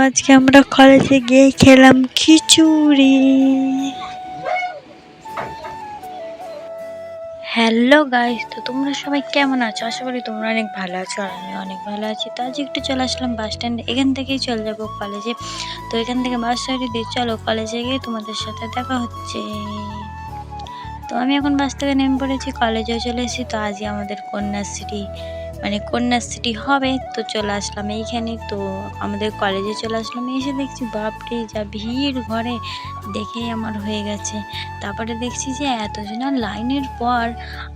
আজকে আমরা কলেজে গিয়ে খেলাম খিচুড়ি। হ্যালো গাইস, তো তোমরা সবাই কেমন আছো? আশা করি তোমরা অনেক ভালো আছো আর আমি অনেক ভালো আছি। তো আজ একটু চলে আসলাম বাস স্ট্যান্ডে, এখান থেকেই চলে যাবো কলেজে। তো এখান থেকে বাস ছেড়ে দিয়ে চলো কলেজে গিয়ে তোমাদের সাথে দেখা হচ্ছে। তো আমি এখন বাস থেকে নেমে পড়েছি, কলেজেও চলে এসেছি। তো আজকে আমাদের কন্যাশ্রী হবে, তো চলে আসলাম এইখানে। তো আমাদের কলেজে চলে আসলাম, এসে দেখছি বাপরে যা ভিড়, ঘরে দেখেই আমার হয়ে গেছে। তারপরে দেখছি যে এতজনের লাইনের পর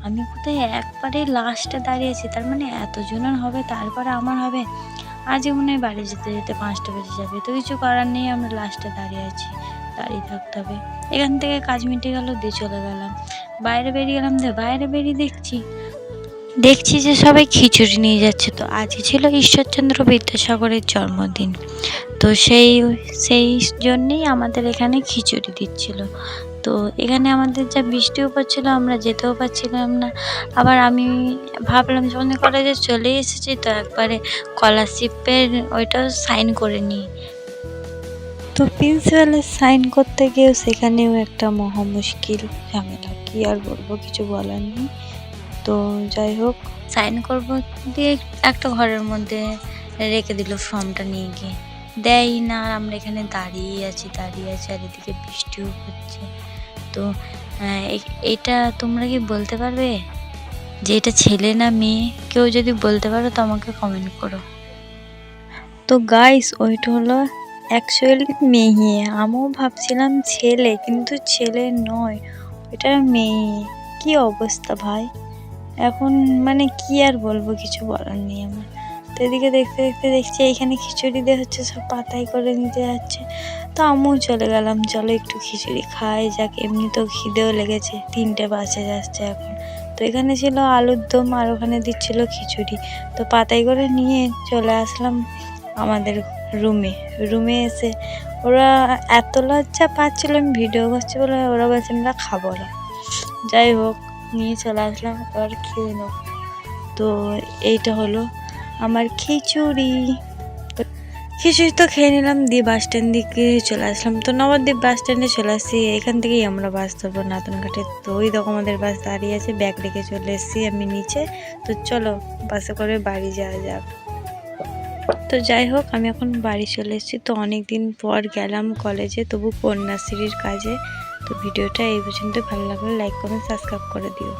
আমি কোথায় একবারে লাস্টে দাঁড়িয়েছি, তার মানে এতজনের হবে তারপরে আমার হবে। আজকে মনে হয় বাড়ি যেতে যেতে 5টা বেজে যাবে। তো কিছু করার নেই, আমরা লাস্টে দাঁড়িয়ে আছি, দাঁড়িয়ে থাকতে হবে। এখান থেকে কাজ মিটে গেল, দিয়ে চলে গেলাম বাইরে, বেরিয়ে গেলাম। বাইরে বেরিয়ে দেখছি যে সবাই খিচুড়ি নিয়ে যাচ্ছে। তো আজকে ছিল ঈশ্বরচন্দ্র বিদ্যাসাগরের জন্মদিন, তো সেই জন্যেই আমাদের এখানে খিচুড়ি দিচ্ছিল। তো এখানে আমাদের যা বৃষ্টিও পড়ছিল, আমরা যেতেও পারছিলাম না। আবার আমি ভাবলাম যখন কলেজে চলে এসেছি, তো একবারে স্কলারশিপের ওইটাও সাইন করে নিই। তো প্রিন্সিপালের সাইন করতে গিয়েও সেখানেও একটা মহা মুশকিল ঝামেলা, কি আর বলবো, কিছু বলার নেই। তো যাই হোক, সাইন করব দিয়ে একটা ঘরের মধ্যে রেখে দিল ফর্মটা নিয়ে গিয়ে, দেয় না। আর আমরা এখানে দাঁড়িয়ে আছি আর এদিকে বৃষ্টিও হচ্ছে। তো এটা তোমরা কি বলতে পারবে যে এটা ছেলে না মেয়ে? কেউ যদি বলতে পারো তো আমাকে কমেন্ট করো। তো গাইস, ওইটা হলো অ্যাকচুয়ালি মেয়ে। আমিও ভাবছিলাম ছেলে, কিন্তু ছেলে নয়, ওইটা মেয়ে। কি অবস্থা ভাই, এখন মানে কি আর বলবো, কিছু বলার নেই আমার। তো এদিকে দেখতে দেখতে দেখছি এইখানে খিচুড়ি দেওয়া হচ্ছে, সব পাতায় করে নিতে যাচ্ছে। তো আমিও চলে গেলাম, চলো একটু খিচুড়ি খাই যাক, এমনিতেও খিদেও লেগেছে, 3টে বাজে যাচ্ছে এখন। তো এখানে ছিল আলুর দম আর ওখানে দিচ্ছিল খিচুড়ি। তো পাতায় করে নিয়ে চলে আসলাম আমাদের রুমে এসে ওরা এত লজ্জা পাচ্ছিল আমি ভিডিও করছি বলে, ওরা বলছে আমরা খাবো না। যাই হোক, নিয়ে চলে আসলাম, এবার খেয়ে নেব। তো এইটা হলো আমার খিচুড়ি। তো খেয়ে নিলাম, দিয়ে বাস স্ট্যান্ড দিকে চলে আসলাম। তো নবদ্বীপ বাস স্ট্যান্ডে চলে আসছি, এখান থেকেই আমরা বাস ধরবো নাতনঘাটে। তো ওই দেখো আমাদের বাস দাঁড়িয়ে আছে, ব্যাগ রেখে চলে এসেছি আমি নিচে। তো চলো বাসে করে বাড়ি যাওয়া যাক। তো যাই হোক, আমি এখন বাড়ি চলে এসেছি। তো অনেক দিন পর গেলাম কলেজে, তবু কন্যাশ্রীর কাজে। তো ভিডিওটা এই পর্যন্ত, ভালো লাগলে লাইক কমেন্ট সাবস্ক্রাইব করে দিও।